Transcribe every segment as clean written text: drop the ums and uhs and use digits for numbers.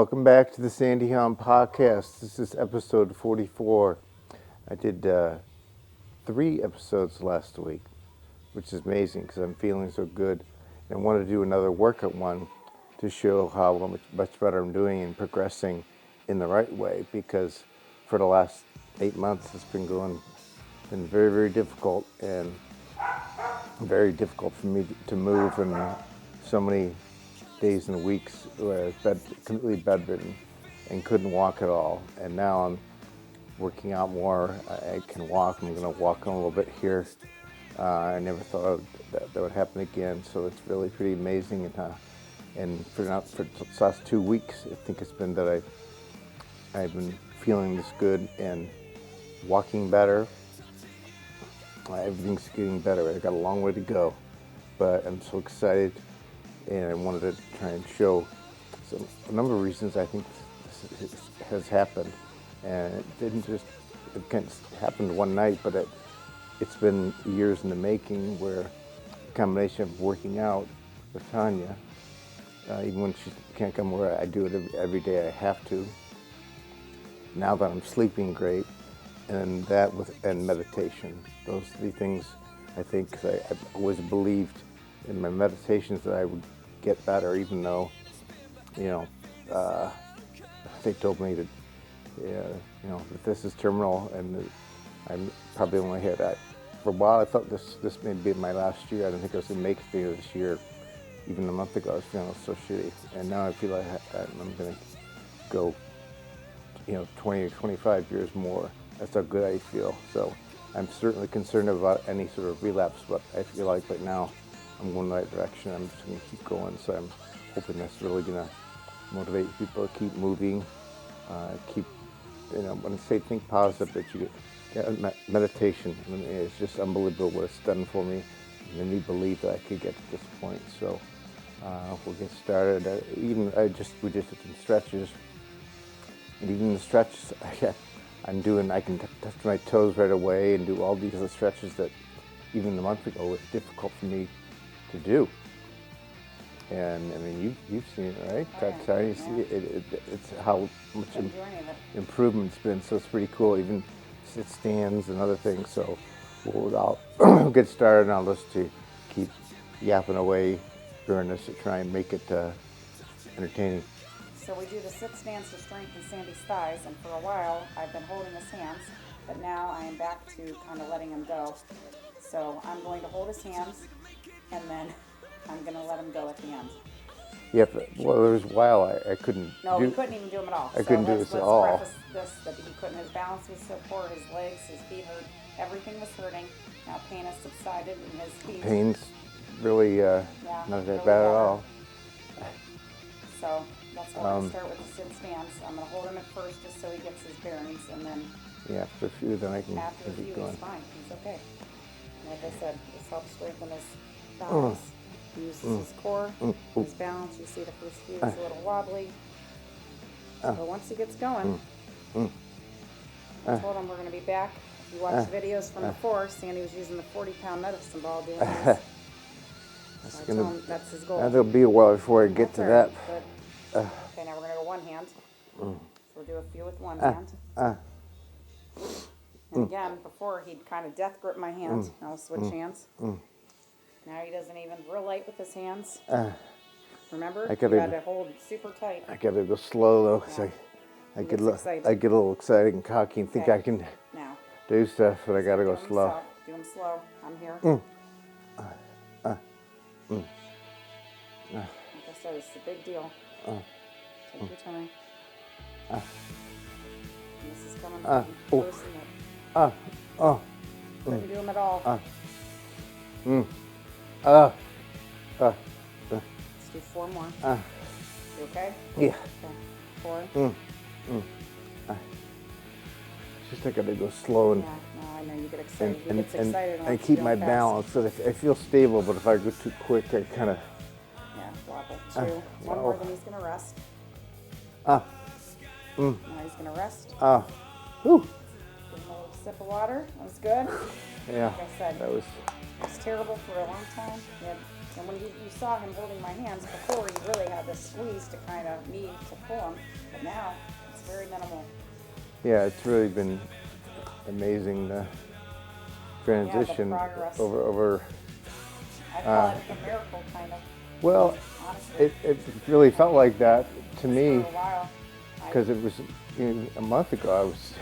Welcome back to the Sandy Hahn podcast. This is episode 44. I did 3 episodes last week, which is amazing because I'm feeling so good. And I want to do another workout one to show how much better I'm doing and progressing in the right way, because for the last 8 months it's been very, very difficult, and very difficult for me to move, and so many days and weeks where I was completely bedridden and couldn't walk at all. And now I'm working out more. I can walk. I'm going to walk on a little bit here. I never thought that would happen again, so it's really pretty amazing. And for the last 2 weeks, I think it's been that I've been feeling this good and walking better. Everything's getting better. I've got a long way to go, but I'm so excited, and I wanted to try and show a number of reasons I think this has happened. And it kind of happened one night, but it's been years in the making, where a combination of working out with Tanya, even when she can't come where I do it every day, I have to. Now that I'm sleeping great, and and meditation. Those 3 things, I think, 'cause I've always believed in my meditations that I would get better, even though, they told me that, that this is terminal, and I'm probably only had that. For a while, I thought this may be my last year. I didn't think I was going to make it through this year. Even a month ago, I was feeling so shitty, and now I feel like I'm going to go, 20 or 25 years more. That's how good I feel. So I'm certainly concerned about any sort of relapse, but I feel like right now I'm going the right direction. I'm just going to keep going. So I'm hoping that's really going to motivate people to keep moving, when I say think positive, that you get meditation. I mean, it's just unbelievable what it's done for me. It made me believe that I could get to this point. So we'll get started. We just did some stretches, and even the stretches I can touch my toes right away and do all these other stretches that even a month ago was difficult for me to do. And I mean, you've seen it, right? That's how you see it. It's how much improvement's been. So it's pretty cool. Even sit stands and other things. So I'll get started, and I'll just keep yapping away during this to try and make it entertaining. So we do the sit stands to strengthen Sandy's thighs, and for a while I've been holding his hands, but now I am back to kind of letting him go. So I'm going to hold his hands, and then I'm going to let him go at the end. Yeah, there was a while I couldn't. No, we couldn't even do them at all. I couldn't do this at all. Let's preface this that he couldn't. His balance was so poor, his legs, his feet hurt, everything was hurting. Now pain has subsided in his feet. Pain's really not that really bad at all. So that's why I'm going to start with the sit stands. I'm going to hold him at first just so he gets his bearings, and then after a few, then I can after a few, keep going. He's fine. He's okay. Like I said, this helps strengthen his balance. He uses his core, his balance. You see the first few is a little wobbly. But once he gets going, I told him we're going to be back. If you watch the videos from before, Sandy was using the 40-pound medicine ball doing this. That's his goal. That'll be a while before I get to that. Okay, now we're going to go one hand. So we'll do a few with one hand. And again, before he'd kind of death grip my hand. Now we'll switch hands. Now he doesn't even real light with his hands. Remember, you got to hold super tight. I got to go slow though, because I get a little excited and cocky and think I can do stuff, but I got to go slow. Do them slow. I'm here. Like I said, it's a big deal. Take your time. And this is coming from close enough. Couldn't do them at all. Let's do 4 more. You okay? Yeah. Okay. 4. Just I gotta go slow and. Yeah, no, I know you get excited. He gets excited. And keep my balance so that I feel stable. But if I go too quick, I kind of. Yeah, wobble. 2. One more, then he's gonna rest. Now he's gonna rest. Whew. Give him a little sip of water. That was good. Yeah. Like I said, that was. It was terrible for a long time. He had And when you saw him holding my hands before, he really had to squeeze to kind of me to pull him. But now it's very minimal. Yeah, it's really been amazing transition progress. over. I call it a miracle, kind of. Well, Honestly, it really felt like that to me for a while. because it was a month ago. I was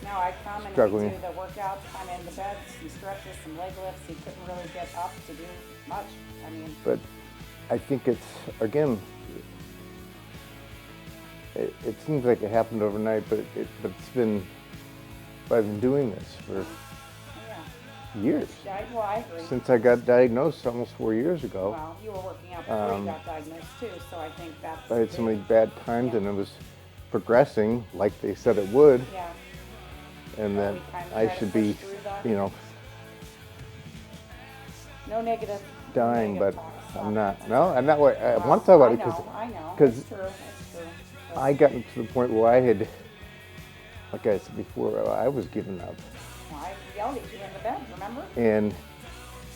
No, I come and struggling. we do the workouts, kind of in the bed, some stretches, some leg lifts. He couldn't really get up to do much. I mean, But I think it's, again, it seems like it happened overnight, but it's been, I've been doing this for yeah. years. Well, I agree. Since I got diagnosed almost 4 years ago. Well, you were working out before you got diagnosed too, so I think that's. I had so many bad times and it was progressing like they said it would. Yeah. And Well, that we kind of I try to should push be, through that. No negative. dying, but talk. I'm Stop. not. No, I'm not. I Well, want to talk about it I know. because It's true. It's true. But, I got to the point where I had, like I said before, I was giving up. well, I yelled at you in the bed, remember? And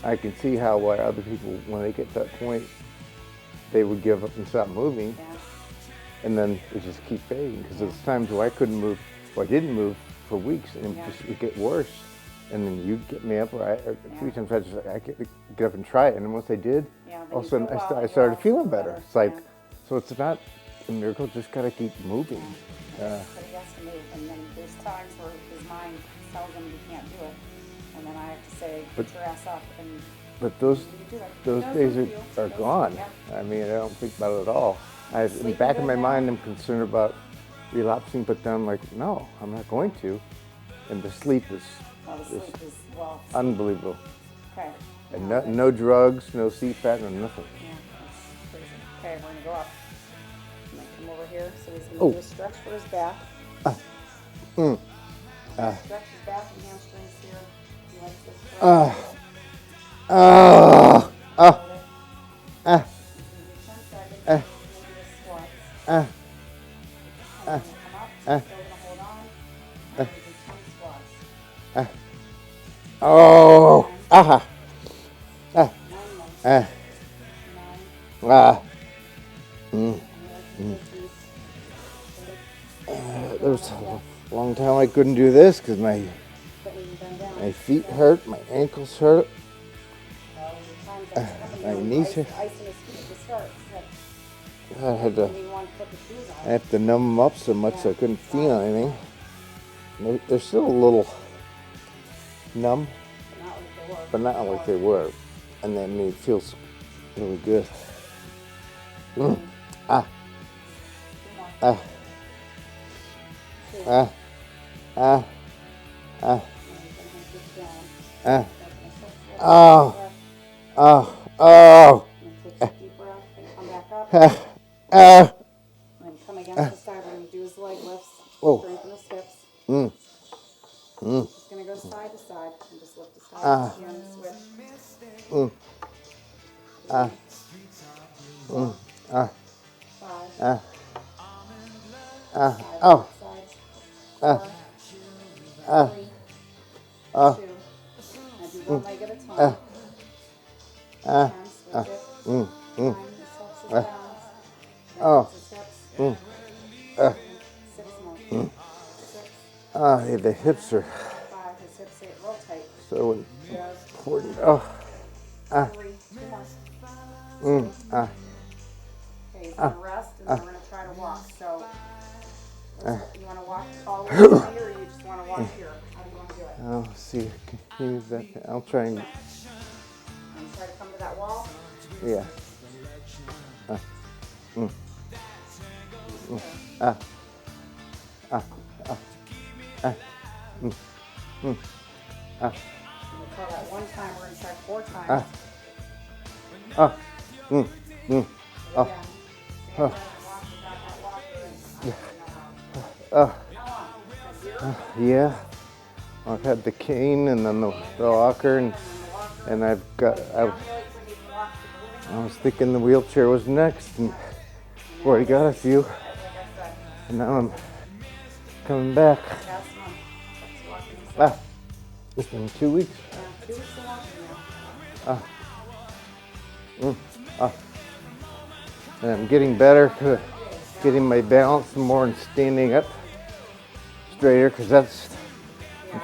I can see how why other people, when they get to that point, they would give up and stop moving, Yeah. and then it just keep fading. Because there's times where I couldn't move, or I didn't move for weeks, and Yeah. it would get worse. And then you'd get me up, or a few times I get up and try it, and once I did, Yeah, then all of a you sudden feel well, I you're started all feeling better. better. It's like, Yeah. so it's not a miracle, just gotta keep moving. But he has to move, and then there's times where his mind tells him he can't do it, and then I have to say, get your ass up, and But those you do it. those Those days with you. are Those- gone. yep. I mean, I don't think about it at all. In the Sleeping back of good my now? mind, I'm concerned about relapsing, but then I'm like, no, I'm not going to. And the sleep is Well, the sleep is, well, unbelievable. okay. And Now no drugs, no CPAP, no nothing. Yeah, that's crazy. Okay, we're gonna go up. I'm gonna come over here, so he's gonna Oh. do a stretch for his back. Mm. Stretch his back and hamstrings here. He likes this stretch. Oh, Hold it. ah, He's gonna do 10 seconds. He's gonna do his squats. ah, And then he'll come up, still gonna hold on. And then do 10 squats. oh, ah, ah, 9 more. ah, 9. ah. And then 50. There was a long time I couldn't do this because my But when you bend down, my feet hurt, my ankles hurt. well, times that's happened, My you know, knees ice hurt. in his feet to start. I had to. When you want to put the shoes I on. have to numb them up so much so I couldn't feel anything. They're still a little numb, Not like they were. but not like they were. And that made it feels really good. Mm. Ah, ah, ah, ah, ah, ah. Oh, oh, oh. Take a deep breath and come back up. Ah, ah. And then come against the side. We're going to do his leg lifts. Oh. Strengthen his hips. Mm. Mm. Just going to go side to side and just lift his Ah. side and switch. Mm. Ah. Mm. Ah. 5. Ah. Ah. Side, Oh. side. Ah. 4. Ah. 3. Ah. 2. And do one leg at a time. Ah. Ah. 10. Switch it. Mm. 9. Mm. He stops his Ah. balance. Oh. His hips. Mm. Ah. 6 more. 6. Ah. Yeah, the hips are 5. His hips are real tight. so 4. important. Oh. Ah. 3. 2 more. Mm. Ah. Okay, he's gonna rest and then we're gonna try to walk. So, you wanna walk all the way to me or you just wanna walk here? How do you wanna do it? Oh, see. Can you use that? I'll try and. And try to come to that wall. Yeah. Ah. Mm. Mm. Ah. Ah. Ah. Ah. Mm. Mm. Ah. We'll call that one time. We're gonna try 4 times. Ah. Ah. Mm. Mm. Oh. Again. Stand there and walk without that walk in. I don't know Ah. how. How long? A year? Yeah. I've had the cane and then the walker, and I've got. Downhill, you couldn't even walk to the living room. I was thinking the wheelchair was next, and already got a few, Like I said, and now I'm coming back. last month. That's walking himself. Ah. It's been 2 weeks. 2 weeks of walking now. Ah. And I'm getting better, getting my balance more and standing up straighter, because I'm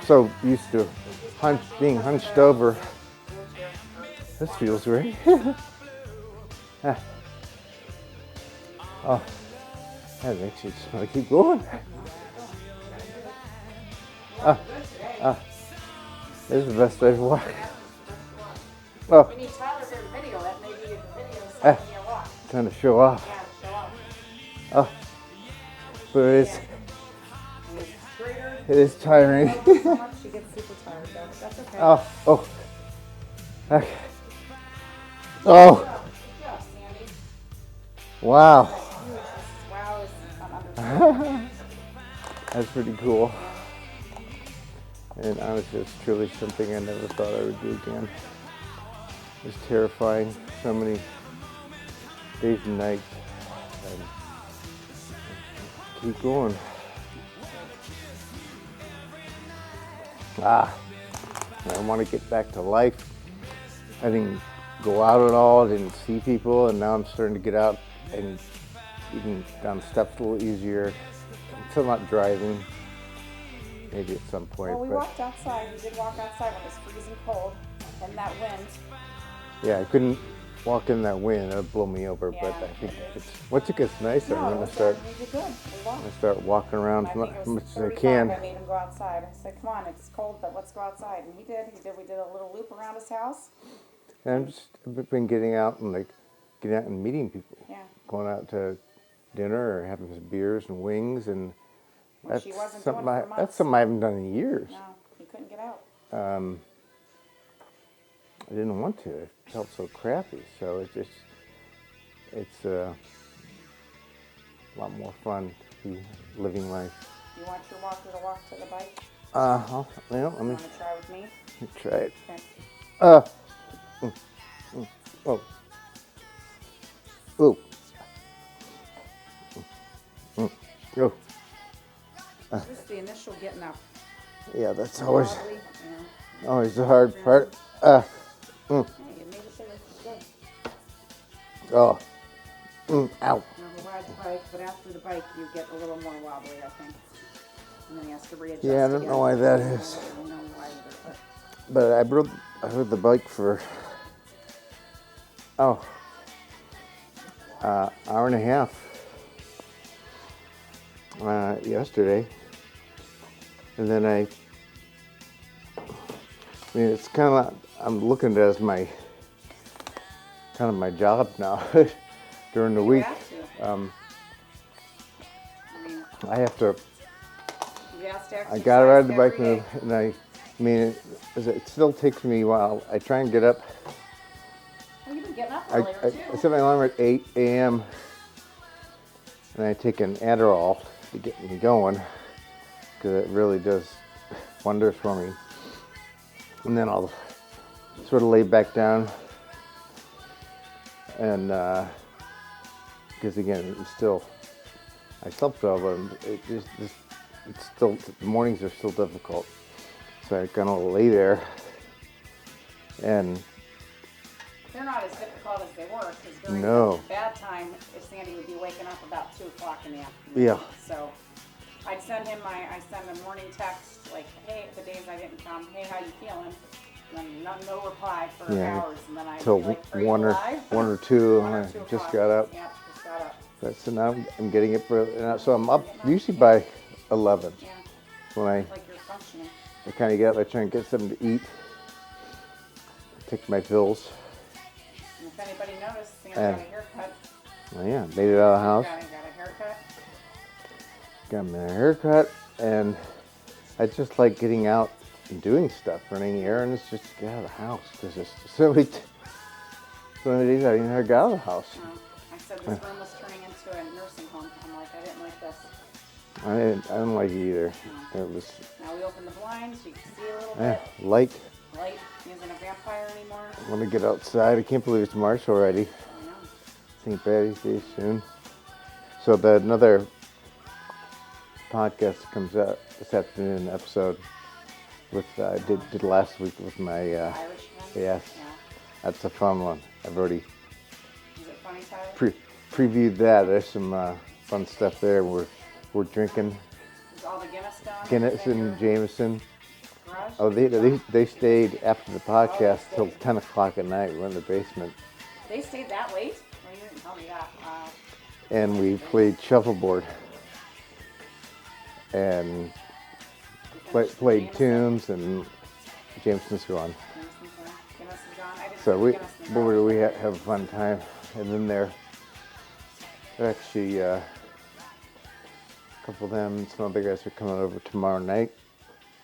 so used to being hunched over. This feels great. Oh, that makes you just want to keep going. This is the best way to walk. Oh, We need Tyler for a video. That may be a video of your walk. trying to show off. Yeah, show off. Oh, but Straighter. it is tiring. So much she gets super tired though. That's okay. Oh. Okay. Oh, Good job, Sandy. wow. Wow is an understatement. That's pretty cool. And honestly, it's truly something I never thought I would do again. It's terrifying, so many days and nights. And keep going. I want to get back to life. I didn't go out at all, didn't see people, and now I'm starting to get out and even down steps a little easier. I'm still not driving. Maybe at some point. Well, we but walked outside. We did walk outside when it was freezing cold, and that wind. yeah, I couldn't walk in that wind. That'd blow me over. Yeah, but I think once it gets nicer, I'm gonna start. We did good. We walked. Start walking around I as think it much was as I 35. can. I made him go outside. I said, "Come on, it's cold, but let's go outside." And he did. We did a little loop around his house. And I've been getting out and meeting people. Yeah. Going out to dinner or having some beers and wings, and Well, that's she wasn't something doing it for that's months. something I haven't done in years. No, he couldn't get out. I didn't want to. It felt so crappy. So it's a lot more fun to be living life. You want your walker to walk to the bike? Well, let me You want to try with me? try it. Okay. Oh. Ooh. Oh. Just the initial getting up. Yeah, that's always Wobbly, yeah. always the hard part. Hey, you made it there. Good. Oh. Ow. Now the ride the bike, but after the bike you get a little more wobbly, I think. And then he has to readjust. Yeah, I don't know why that is. I don't know why either, But I rode the bike for hour and a half yesterday, and then I mean, it's kind of, I'm looking at it as my job now during the week. I mean, I have to. you have to I gotta ride the exercise bike, every day. and I mean, it still takes me a while. I try and get up. Well, you've been getting up I earlier too. set my alarm at 8 a.m. and I take an Adderall to get me going, because it really does wonders for me. And then I'll sort of lay back down, and because again, it's still, I slept well, but it's still, the mornings are still difficult. So I kind of lay there, and They're not as difficult as they were, because during No. the bad time, Sandy would be waking up about 2 o'clock in the afternoon. Yeah. So I'd send him I send a morning text, like, hey, the days I didn't come, hey, how you feeling? And then no reply for Yeah, hours, and then I'd till be like, are you 1 alive? or 2, One or I 2 just o'clock. got up. Yeah, just got up. But so now I'm getting it, so I'm up usually by 11. Yeah, When I like you're functioning. kind of get up, I try and get something to eat, take my pills. And if anybody noticed, Sandy Yeah. got a haircut. Oh yeah, made it out of the house, Got a haircut. got me a haircut, and I just like getting out and doing stuff, running errands, just to get out of the house, because it's so many days I never got out of the house. I said this room was turning into a nursing home. I'm like, I didn't like this. I didn't like it either. It was Now we open the blinds, you can see a little bit. light. Light isn't a vampire anymore. I want to get outside. I can't believe it's March already. I know. St. Patty's Day soon. So another podcast comes out this afternoon, episode with did last week with my Irish one? yes, Yeah. that's a fun one. I've already morning, Tyler? Previewed that. There's some fun stuff there. We're drinking Is all the Guinness done? Guinness and Jameson. Garage? Oh, they stayed after the podcast till 10 o'clock at night. We're in the basement. They stayed that late? Well, you didn't tell me that. Wow. And we played shuffleboard. And played tunes, and Jameson's gone. Guinness is gone. I didn't So know we Guinness was have a fun time. And then they're actually a couple of them, some other guys are coming over tomorrow night.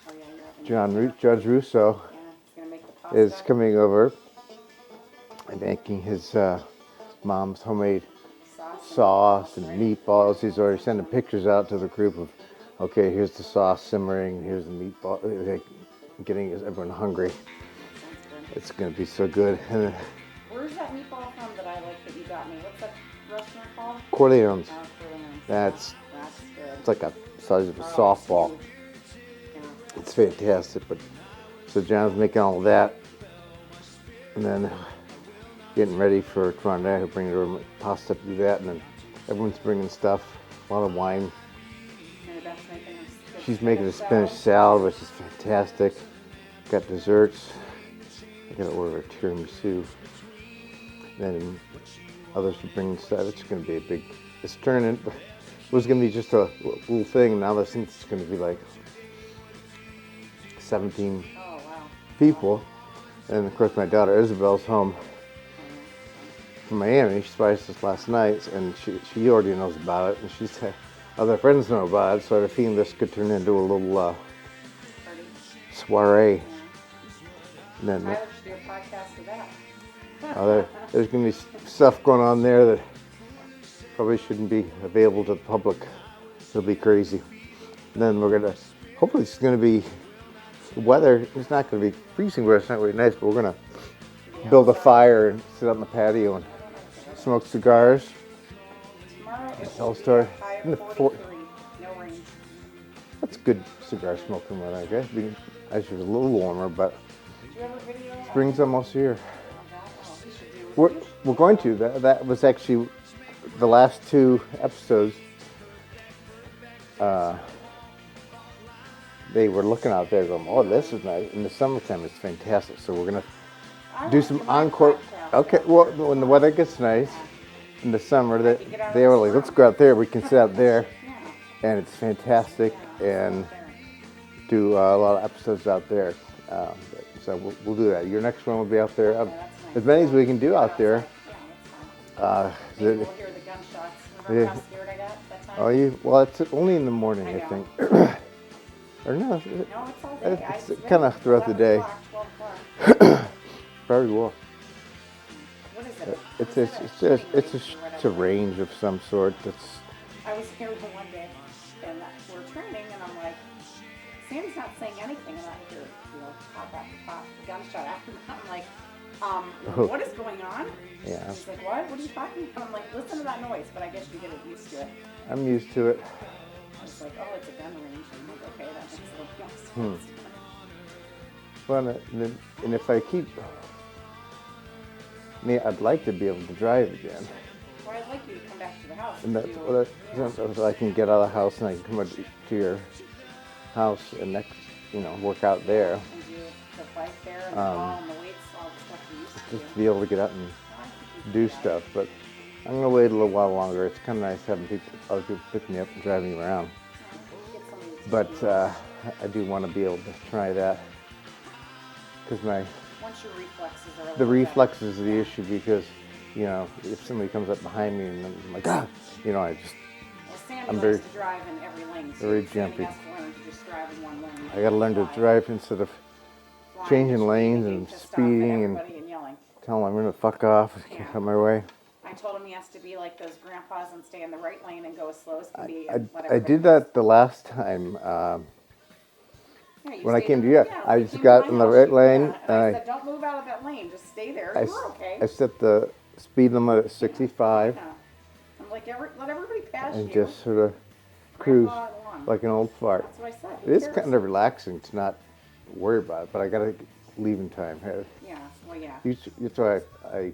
Oh, yeah, you're having Judge Russo yeah, he's gonna make the pasta. is coming over and making his mom's homemade sauce and meatballs. He's already sending pictures out to the group of, okay, here's the sauce simmering, here's the meatball, like, getting everyone hungry. Sounds good. It's going to be so good. And Where's that meatball from that I like that you got me? What's that restaurant called? Corleone's, Oh, Corleone's. that's good. it's like a size of a Oh, softball. it's huge. Yeah. It's fantastic. But so John's making all of that, and then getting ready for tomorrow night. He'll bring her pasta to do that, and then everyone's bringing stuff. A lot of wine. Mary Beth's making a She's making a spinach salad, which is fantastic. Got desserts. I gotta order a tiramisu. Then others are bringing stuff. It's gonna be a big. It's turning. It was gonna be just a little thing. Now this thing's gonna be like 17 Oh, wow. people. And of course, my daughter Isabel's home from Miami. She surprised us last night, and she already knows about it, and she said other friends know about it. So I have a feeling this could turn into a little Party. soiree. Yeah. And then Tyler should do a podcast for that. there's going to be stuff going on there that probably shouldn't be available to the public. It'll be crazy. And then we're going to, hopefully it's going to be, the weather, it's not going to be freezing where it's not really nice, but we're going to build a fire and sit on the patio and smoke cigars. Tomorrow it Tell will a be story. a high In the of fort- 43. No rain. That's good cigar smoking weather, I guess. Actually, it's a little warmer, but Do you have a video? spring's almost here. of that? Oh, we should do We're going to. That was actually the last two episodes. They were looking out there going, oh, this is nice. In the summertime, it's fantastic. So we're going to do some encore. Okay, well, when the weather gets nice in the summer, they were like, let's go out there. We can sit out there. Yeah. And it's fantastic. And do a lot of episodes out there. So we'll do that. Your next one will be out there. That's nice. As many as we can do out there. Yeah, that's fine. Maybe we'll hear the gunshots. Remember how scared I got that time? Oh, well, it's only in the morning, I think. Or no, No, it's all day. it's kind of throughout the day. 12 o'clock. Very well. What is it? It's a range of some sort. I was here the one day, and we're training, and I'm like, Sam's not saying anything, and I hear, pop after pop, gunshot after that. I'm like, what is going on? Yeah. He's like, what? What are you talking about? I'm like, listen to that noise, but I guess you get used to it. I'm used to it. I was like, oh, it's a gun range. I'm like, okay, that makes a little more sense. Well, and if I keep, I'd like to be able to drive again. Well, I'd like you to come back to the house. And that's do- what I can get out of the house and I can come up to your house and work out there. And do the bike there and the ball and the weights, all the stuff you used to do. Just to be able to get out and Well, I think you do can stuff. But I'm gonna wait a little while longer. It's kind of nice having other people pick me up and drive me around. get somebody to But teach you. I do want to be able to try that because Once your reflexes are a the little reflex is the issue because if somebody comes up behind me and I'm like I just better. Well, Sandy I'm likes very- to drive in every lane, so very Sandy jumpy. has to learn to just drive in one lane. I got to learn to drive instead of Flying, changing just lanes getting and pissed off at speeding and everybody and yelling. tell them I'm gonna fuck off, get Yeah. out of my way. I told him he has to be like those grandpas and stay in the right lane and go as slow as can be. I And let I everybody did that the last time. Yeah, you when I stayed came in to the- you. yeah, I you just came got to in my the house, right you- lane, yeah, and I I- said, don't move out of that lane, just stay there. I You were okay. I set the speed limit at 65 Yeah. I'm like, let everybody pass and you. just sort of cruise Grandpa along. like an old fart. That's what I said. It is kind of relaxing to not worry about it, but I gotta leave in time. Yeah, well, yeah. That's why I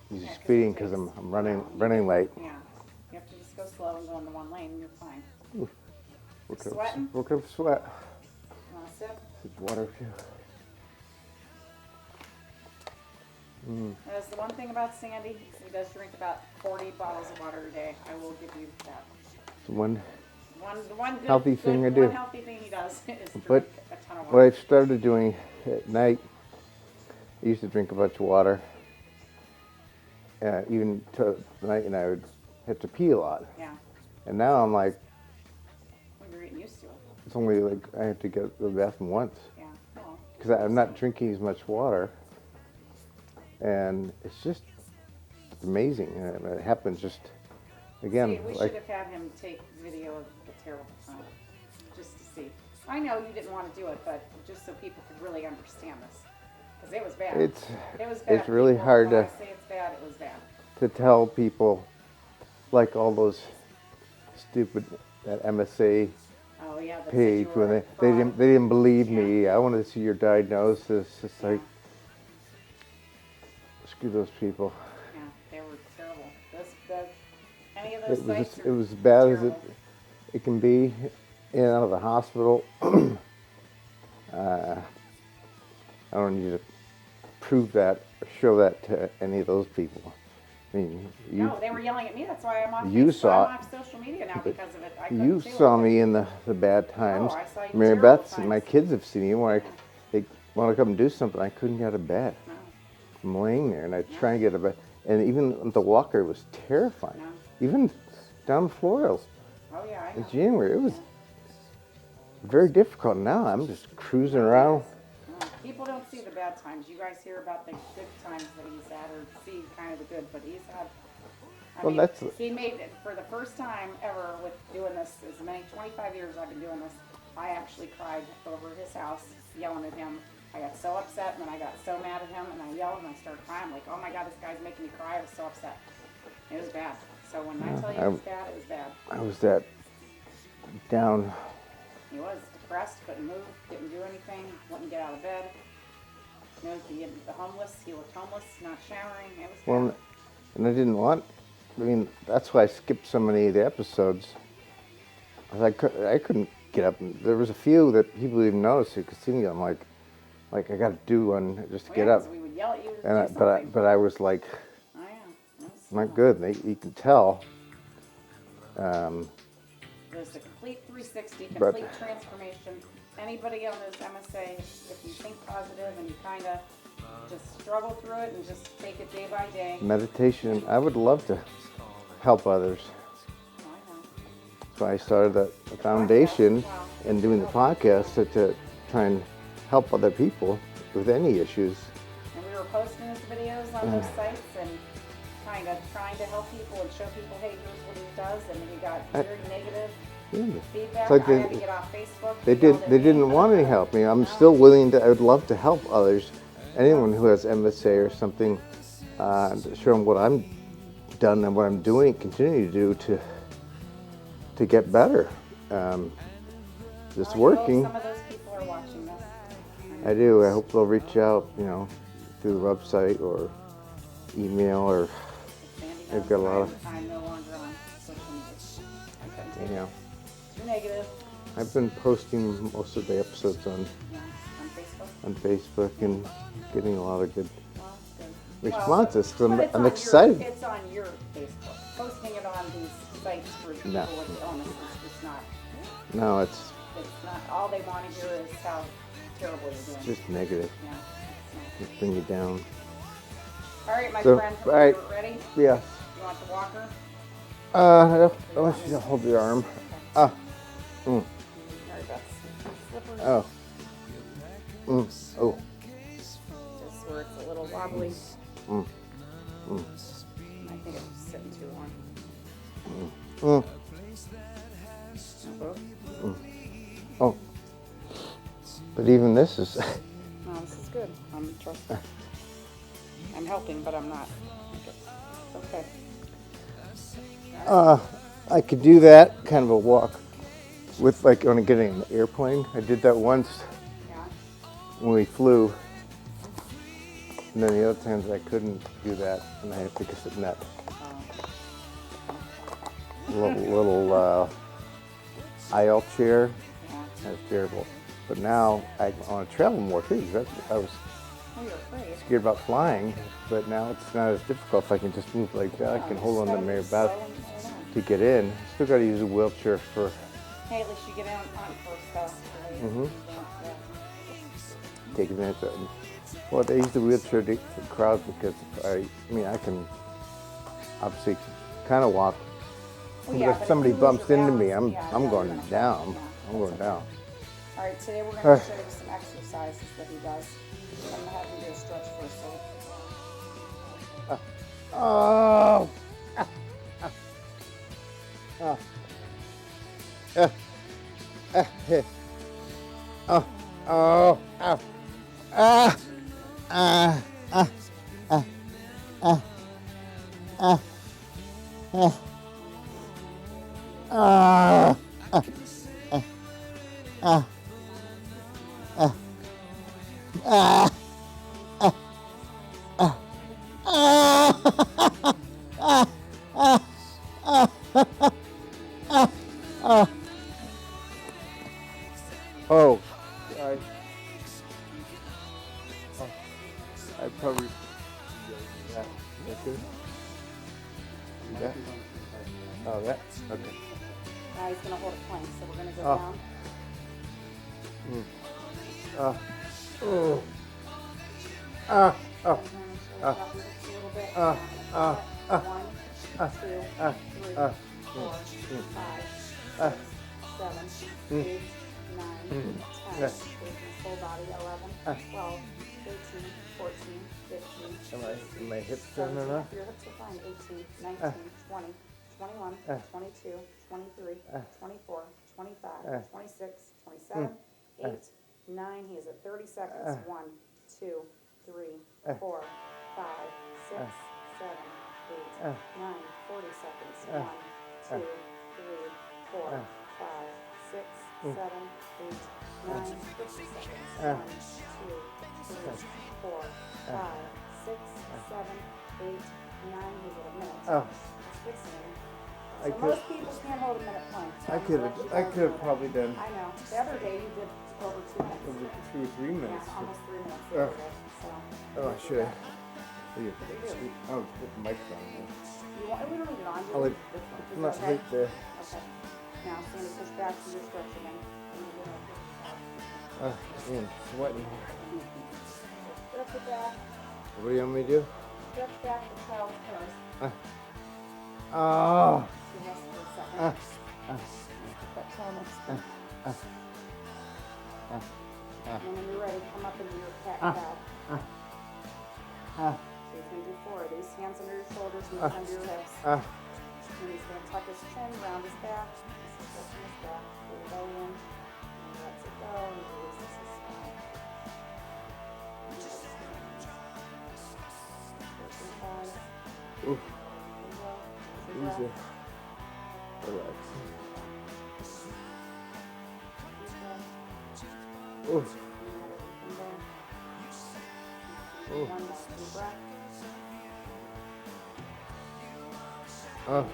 He's Yeah, 'cause speeding it because takes- I'm running late. Yeah. You have to just go slow and go in the one lane and you're fine. Sweating? Sweating? Working up sweat. You want a sip? Sip water too. That's the one thing about Sandy. He does drink about 40 bottles of water a day. I will give you that. It's one. One good, Healthy thing I do. One healthy thing he does is drink But a ton of what water. I've started doing at night, I used to drink a bunch of water. Even to the night, and I would have to pee a lot. Yeah. And now I'm like, Well, you're getting used to it. it's only like I have to go to the bathroom once Yeah. Well, because I'm not drinking as much water, and it's just amazing. It happens just again. see, we like should have had him take video of the terrible time, just to see. I know you didn't want to do it, but just so people could really understand this, because it was bad. it's It was bad. it's really people. hard When to I say it's bad, it was bad. tell people, like all those stupid that MSA Oh yeah. That said page you when were a they fraud. didn't believe me. I wanted to see your diagnosis. It's like screw those people. Yeah, they were terrible. Any of those It sites was as bad as terrible. it can be in and out of the hospital. I don't need to prove that or show that to any of those people. I mean, No, they were yelling at me. That's why I'm off. You Facebook. saw I'm off social media now because of it. I couldn't you deal saw with it. me in the bad times. I saw you Mary terrible Beth's and my times. kids have seen you when they want to come and do something. I couldn't get out of bed. No, I'm laying there and I try and get out of bed. And even the walker was terrifying. No. Even down Florida oh yeah, I in know. January, it was very difficult. Now I'm just cruising around. No, people don't see the bad times. You guys hear about the good times that he's had, or see kind of the good, but he's had. Well, that's- he made it for the first time ever with doing this. As many 25 years I've been doing this, I actually cried over his house, yelling at him. I got so upset, and then I got so mad at him, and I yelled and I started crying. I'm like, oh my God, this guy's making me cry. I was so upset. It was bad. So when I tell you it was bad, it was bad. I was that down. He was depressed, couldn't move, didn't do anything, wouldn't get out of bed. You know, the homeless, he looked homeless, not showering. It was bad. Well, and I didn't want. I mean, that's why I skipped so many of the episodes. 'Cause I couldn't get up. There was a few that people didn't notice who could see me. I'm like I got to do one just to Well, get yeah, up. 'cause we would yell at you to And do something. but I was like, Oh yeah. not good. You can tell. There's the complete 360, But- complete transformation. Anybody on this MSA, if you think positive and you kind of just struggle through it and just take it day by day. Meditation. I would love to help others. I know. So I started a foundation and doing the podcast to try and help other people with any issues. And we were posting his videos on those sites and kind of trying to help people and show people, hey, here's what he does. And we got very negative Yeah. feedback. It's like I had to get off Facebook. They yelled at me. didn't want any help. I mean, I'm still willing to. I would love to help others. Anyone who has MSA or something, to show them what I'm done and what I'm doing, continue to do to get better. It's I working. hope some of those people are watching this. I do. I hope they'll reach out, through the website or email or, Sandy They've got a lot of- I'm no longer on social media. I couldn't take you know. it. Too negative. I've been posting most of the episodes on Yeah, on Facebook. Facebook and getting a lot of good Well, good. responses. 'Cause But it's I'm on excited. It's on your Facebook. Posting it on these sites for people No. with illness is just not. No, it's It's not. All they want to hear is how terrible you're doing. just negative. Yeah. it's Just bring you down. not. All right, my So, friend. all right. You ready? Yes. You want the walker? I want you to hold your arm. Ah. Mm. All right, that's slippers. Oh. Oh. Just where it's a little wobbly. Mm. I think it's sitting too long. Mm. Both? Oh. But even this is. No, this is good. I'm trusting. I'm helping, but I'm not. It's okay. I could do that kind of a walk with when getting in the airplane. I did that once Yeah. when we flew. And then the other times I couldn't do that, and I had to sit in that little aisle chair. Yeah. That's terrible. But now I want to travel more too. I was Oh, you're afraid. scared about flying, but now it's not as difficult if I can just move like that. I can hold on to Mary Beth to get in. Still got to use a wheelchair for. Hey, at least you get on first, though. Mhm. Yeah. Take advantage of it. Well, they use the wheelchair for crowds because I can obviously kind of walk. Well, yeah, If but somebody if you lose bumps your into me, balance, I'm you're going gonna down. fall. Yeah, I'm going that's down. okay. All right, today we're going to show you some exercises that he does. I'm going to have you do a stretch first. So. Oh. Oh. Oh. Oh. Ow. Ah. Ah. Ah. Ah. Ah. Ah. Ah. Ah. Ah. Ah. Oh, I probably that. That good? That? Oh, that? Okay. Now he's going to hold a plank, so we're going to go Oh. down. Oh. Oh. Ah. Oh. A little bit. One, two, three, 4, 5, 6, 7, 8, 9, 10. Full body. 11, 12, 13, 14, 15. Am my hips done enough? Your hips are fine. 18, 19, 20, 21, 22, 23, 24, 25, 26, 27, 8, 9. He is at 30 seconds. 1, 2, 3, 4, 5, 6, 7, 8, 9, 40 seconds. 1, 2, 3, 4, 5, 6, 7, 8, 9, 50 seconds. 1, 2, 3, 4, 5, 6, 7, 8, 9. He's at a minute. That's good, Sandy. So most people can't hold a minute plank. So I could have probably done I know. The other day you did over 2 minutes. over 2 or 3 minutes. Yeah, almost 3 minutes the other day. So. Oh, I should have. Oh, put the mic on. You want? We don't need it on. I'll Do leave- we? Is Not that okay? right there. Okay. Now, Sandy, push back to your stretch again. Man, sweating. Stretch it back. What do you want me to do? Stretch back the child's pose. Oh. She rests for a second. Put that toe next to you. And then when you're ready, come up into your cat cow. So he's going to do 4 of these. Hands under your shoulders, knees under your hips. And he's going to tuck his chin, round his back. He's stretching his back. Pull the belly in. And lets it go. And he releases his spine. Stretch your thighs. Oof. Easy. Relax. Deep Oof. One last deep breath. Oh.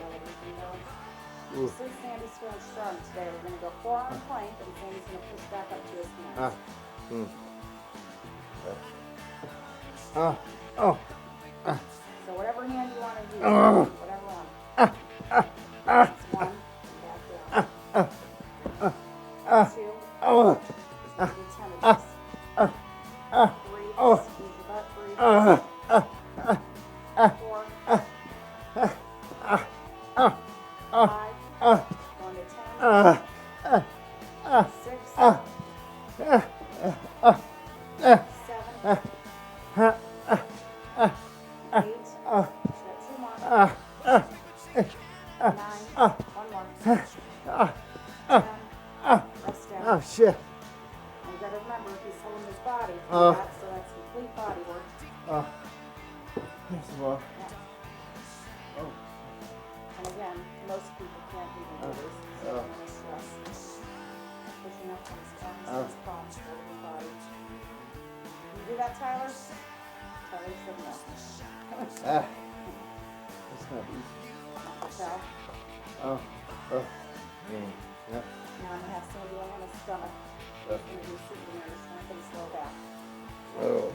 Oof. Since Sandy's feeling strong today, we're going to go forearm plank, and Sandy's going to push back up to his hands. Oh. So whatever hand you want to use, whatever one. That's 1, back down. 2, Oh. do 10 of these. 3, use your butt, breathe. 4, 5, 1 to 10, 6, 7, 8, got 2 more, 9, 1 more, 10, rest down. Oh, shit. And you got to remember, he's holding his body for that, so that's complete body work. Yes, well. Yeah. And again, most people can't even do this, so they're going to stress. Pushing up on his arms and his palms over the body. Can you do that, Tyler? Tyler said no. Ah, that's not easy. Okay. Oh, oh. Yep. Now I'm gonna have Sandy lay on his stomach. He's gonna do Superman to strengthen his low back. Oh.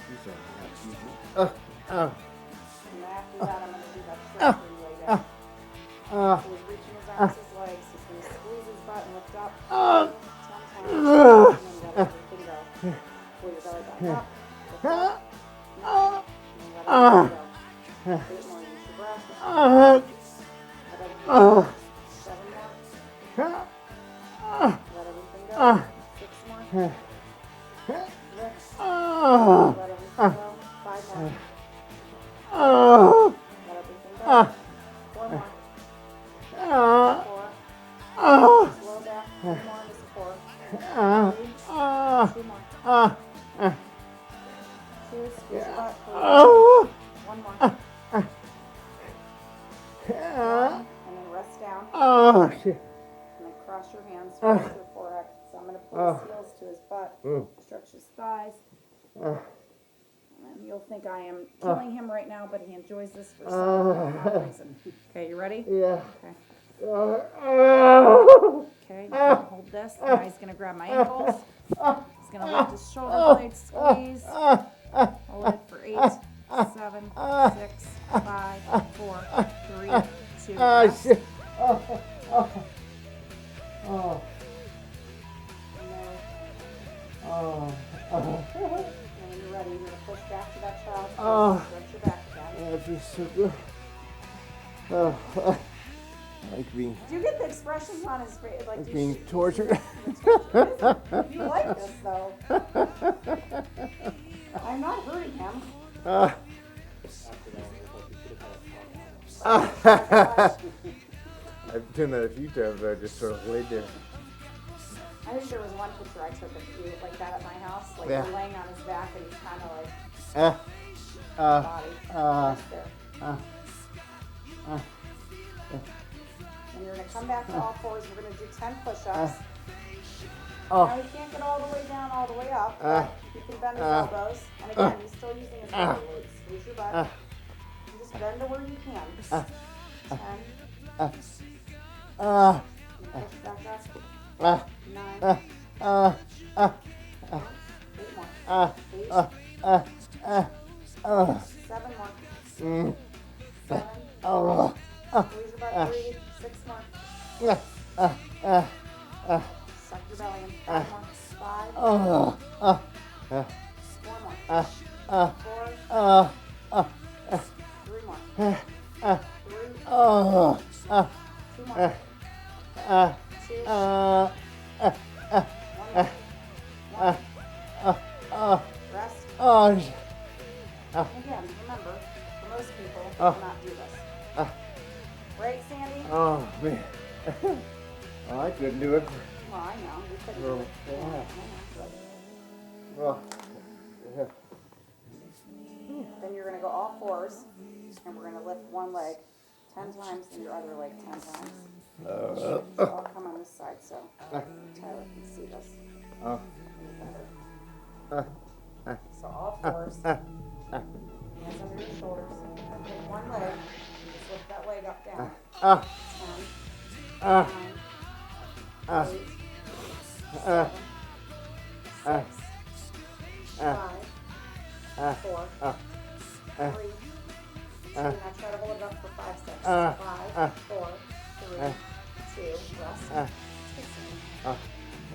These are not easy. Oh, oh. And after that, I'm gonna do that stretch where you lay down. So he's reaching his arms, his legs. He's gonna squeeze his butt and lift up 10 times, and then let everything go. Pull your belly button up, lift up, 9, and then let everything go. 8 more, use your breath. Let everything go. 7 more. Let everything go. 6 more. Lift. Let everything go. 5 more. Let everything go. 4 more. 4. Slow back. 3 more into support. 3. 2 more. 2. Squeeze your butt. 3. 1 more. 1. And then rest down. Oh, shit. And then cross your hands, rest your forehead. So I'm going to put his heels to his butt, stretch his thighs. And you'll think I am killing him right now, but he enjoys this for some reason. Okay, you ready? Yeah. Okay. Okay, you're gonna hold this. Now he's going to grab my ankles. He's going to lift his shoulder blades, squeeze. Hold it for 8, 7, 6, 5, 4, 3, 2. Rest. Shit. And when you're ready, you're going to push back to that child's pose. Stretch your back again. That feels so good. Like being, Do you get the expressions on his face? Like, being tortured. You like this, though. I'm not hurting him. I've done that a few times. I just sort of laid there. I think there was one picture I took of you like that at my house. Like, Yeah. you're laying on his back and he's kind of like body. Right there. And you're going to come back to all fours. We're going to do 10 push-ups. Now he can't get all the way down, all the way up, but he can bend his elbows. And again, he's still using his belly weight. Squeeze your butt. And just bend to where you can. 10. And push back up. 9. 8 more. 8. 7 more. 7. Squeeze your butt. 3. 6 more. Suck your belly in. 5 more. 5. 4 more. 4. 3 more. 3. 2 more. 2. 1 more. 1. Rest. Again, remember, for most people, will not do this. Right, Sandy? Oh, man. Oh, I couldn't do it. Well, I know. You couldn't do it. Yeah. I know. Well, yeah. Then you're going to go all fours, and we're going to lift one leg 10 times and your other leg 10 times. I'll come on this side so Tyler can see this. So all fours, hands under your shoulders, and take one leg, and just lift that leg up down. 10, 9, 8, 7, 6, 5, 4, 3, 2. Now try to hold it up for 5 seconds. 5, 4, 3, 2. Rest.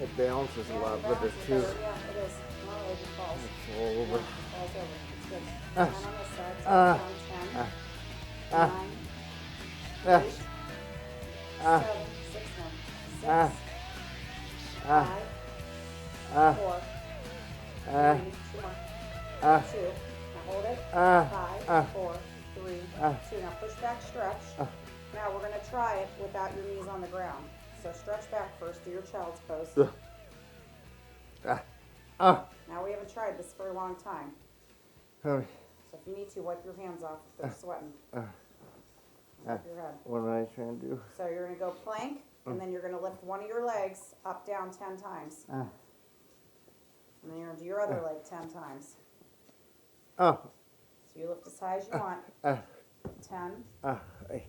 It balances a lot better too. Yeah, it is. Normally it falls. It's all over. Falls over. It's good. 10 on this side. So down 10, 9, 8, 7, 6 more. 6, 5, 4, 3, 2 more. 2. Now hold it. 5, 4, 3, 2. Now push back, stretch. Now we're going to try it without your knees on the ground. So stretch back first, do your child's pose. Now we haven't tried this for a long time. So if you need to, wipe your hands off if they're sweating. Wipe your head. What am I trying to do? So you're going to go plank, and then you're going to lift one of your legs up, down 10 times. And then you're going to do your other leg 10 times. Oh. So you lift as high as you want. 10. Hey.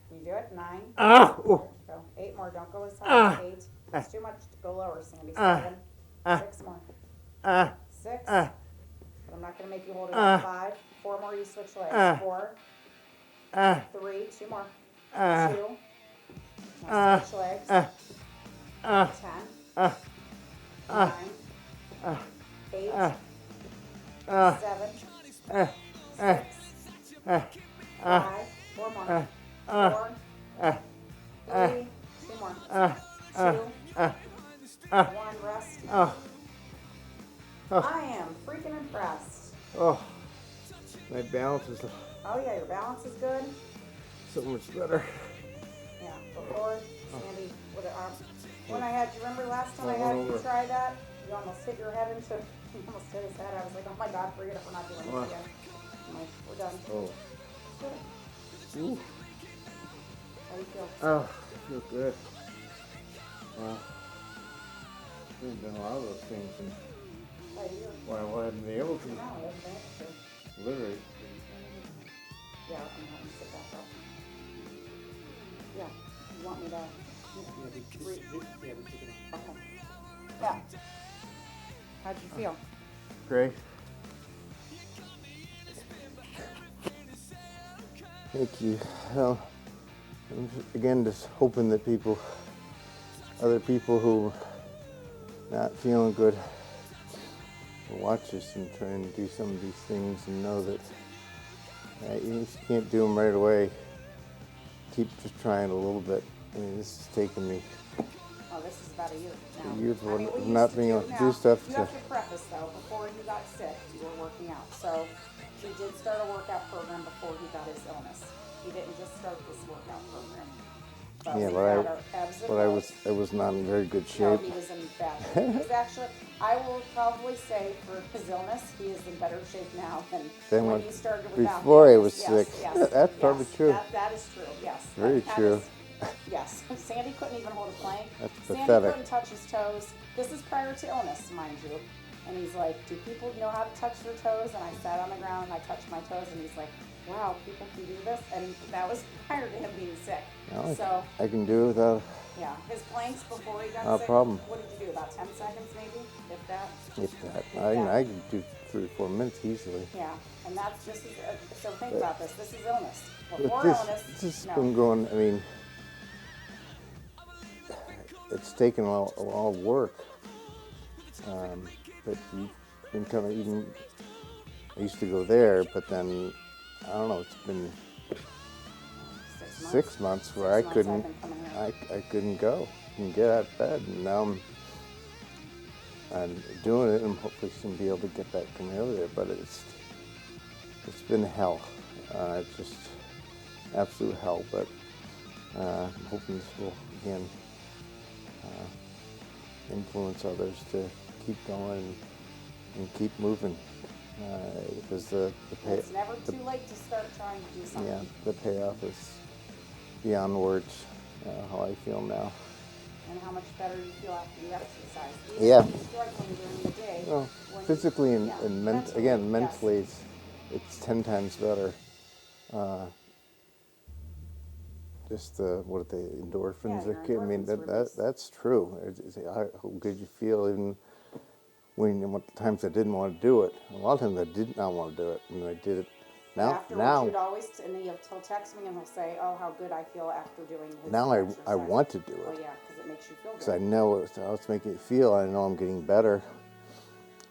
Can you do it? 9. Oh. Go. 8 more. Don't go as high. 8. It's too much to go lower, Sandy. 7. 6 more. 6. But I'm not going to make you hold it up. 5. 4 more. You switch legs. 4. 3. 2 more. 2. Now switch legs. 10. 9. 8. 7. 6. 5. 4 more. 4. 3. 2 more. 2. 1. Rest. I am freaking impressed. Oh. My balance is Oh yeah, your balance is good. so much better. Yeah, before Sandy with her arm. When I had, you remember last time I had you try that? You almost hit your head into, you almost hit his head. I was like, oh my God, forget it, we're not doing this again. I'm like, we're done. Oh. Good. Ooh. How do you feel? Oh, I feel good. Wow. We've done a lot of those things, and How do you? well, I haven't been able to. No, I haven't been able to. Literally. Yeah, I'm gonna have you sit back up. Yeah, you want me to? Okay. Yeah. How'd you feel? Great. Thank you. Well, I'm again just hoping that other people who not feeling good will watch this and try and do some of these things and know that you just can't do them right away. Keep just trying a little bit. I mean, this has taken me Oh, this is about a year now. years I mean, of we used not to being able to do now, stuff. You have to preface though, before he got sick, you were working out. So he did start a workout program before he got his illness. He didn't just start this workout program. Yeah, we but had our ebbs and flows. I was not in very good No, shape. he was in bad shape. He was actually, I will probably say for his illness, he is in better shape now than when he started without before him. I was sick. Yes, That's probably true. That is true, yes. Very true. Yes. Sandy couldn't even hold a plank. That's Sandy pathetic. couldn't touch his toes. This is prior to illness, mind you. And he's like, do people know how to touch their toes? And I sat on the ground and I touched my toes and he's like, wow, people can do this? And that was prior to him being sick. No, So I can do it without yeah, his planks before he got no sick. problem. What did you do? About 10 seconds maybe, if that. I can do 3 or 4 minutes easily. Yeah, and that's just so. Think about this. This is illness. But Before this illness, has no. been going. I mean, it's taken a lot of work. But you've been coming. Even I used to go there, but then I don't know. It's been 6 months where I couldn't. I couldn't go. Couldn't get out of bed, and now I'm doing it, and hopefully soon be able to get back coming over there. But it's been hell. It's just absolute hell. But I'm hoping this will again influence others to keep going and keep moving. Because It's never too late to start trying to do something. Yeah, the payoff is beyond words. How I feel now. And how much better you feel after you exercise. Yeah. You're struggling during the day. Well, physically and mentally, yes. it's 10 times better. Just what the endorphins. Yeah, I mean, endorphins that's true. It's how good you feel even when times I didn't want to do it. A lot of times I did not want to do it, and I did it. Afterwards, you'd always, and then he'll text me and he'll say, "Oh, how good I feel after doing his exercise." I want to do it. Oh yeah, because it makes you feel good. Because I know how it's making me feel. I know I'm getting better,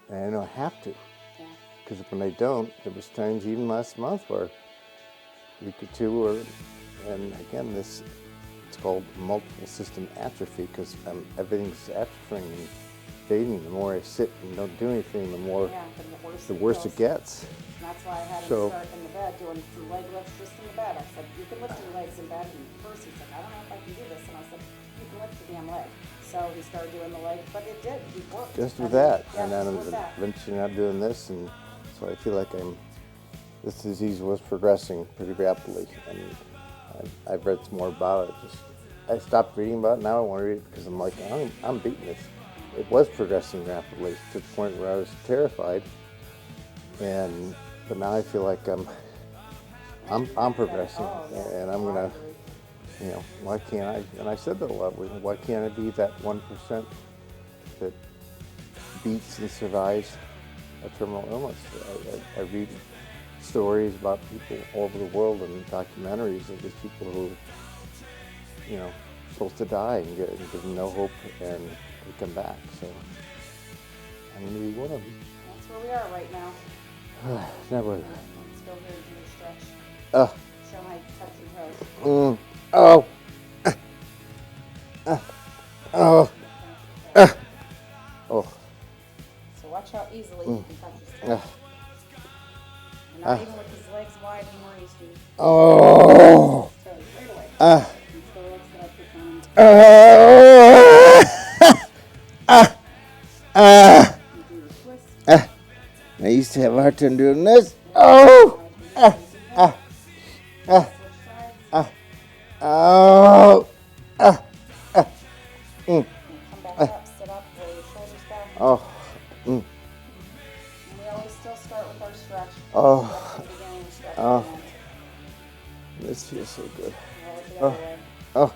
and I know I have to. Yeah. Because when I don't, there was times even last month where a week or two, and again it's called multiple system atrophy because everything's atrophying and fading. The more I sit and don't do anything, the worse it gets. And that's why I had him start in the bed doing some leg lifts just in the bed. I said, you can lift your legs in bed. And first he said, I don't know if I can do this. And I said, you can lift your damn leg. So he started doing the leg, but it did. It worked. Just with that. Yeah, and then eventually not doing this. And so I feel like this disease was progressing pretty rapidly. And I've read some more about it. I stopped reading about it. Now I want to read it because I'm like, I'm beating this. It was progressing rapidly to the point where I was terrified. And but now I feel like I'm progressing, and I'm gonna, why can't I? And I said that a lot. Why can't I be that 1% that beats and survives a terminal illness? I read stories about people all over the world and documentaries of these people who, supposed to die and give them no hope, and they come back. So I'm gonna be one of them. That's where we are right now. Never. Let's go here and do a stretch. Uh, Show my touch and toes. oh. Oh. Oh. So watch how easily you can touch his toes. And not even with his legs wide anymore, he's doing Oh. his toes right away. These the legs that I pick on him. You do the twist. I used to have a hard time doing this. Oh. Switch sides. Oh. And come back up, sit up, roll your shoulders back. Oh. And we always still start with our stretch. Oh. Stretch at the beginning, stretch Oh. at the end. This feels so good. Roll it the other way. Oh.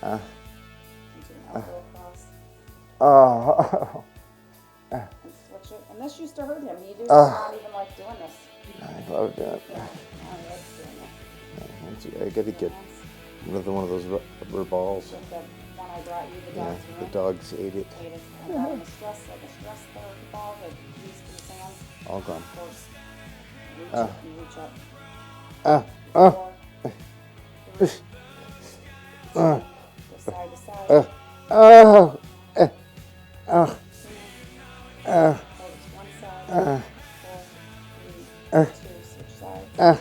And do an elbow across. Oh. And switch it. And this used to hurt him. He did not even like doing this. I love that. Yeah, now he likes doing it. I gotta get another one of those rubber balls. With the one I brought you, the Yeah, dogs the dogs ate it. ate it. I got him a stress therapy ball that he used in his hands. All gone. Of course, reach Ah. up, you reach up. Ah. 4, 3, 2, go side to side. Oh. Hold it to one side. 4, 3, 2, switch sides. And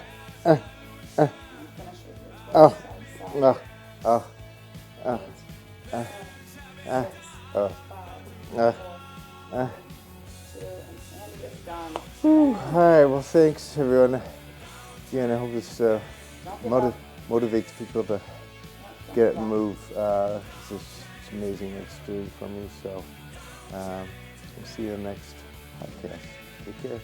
finish with your twist side to side. 8, 7, 6, 5, 4, 2, and Sandy is done. All right. Well, thanks everyone. Again, I hope this Don't give up. motivates people to get and move. It's amazing what it's doing for me. So we'll see you in the next podcast. Take care.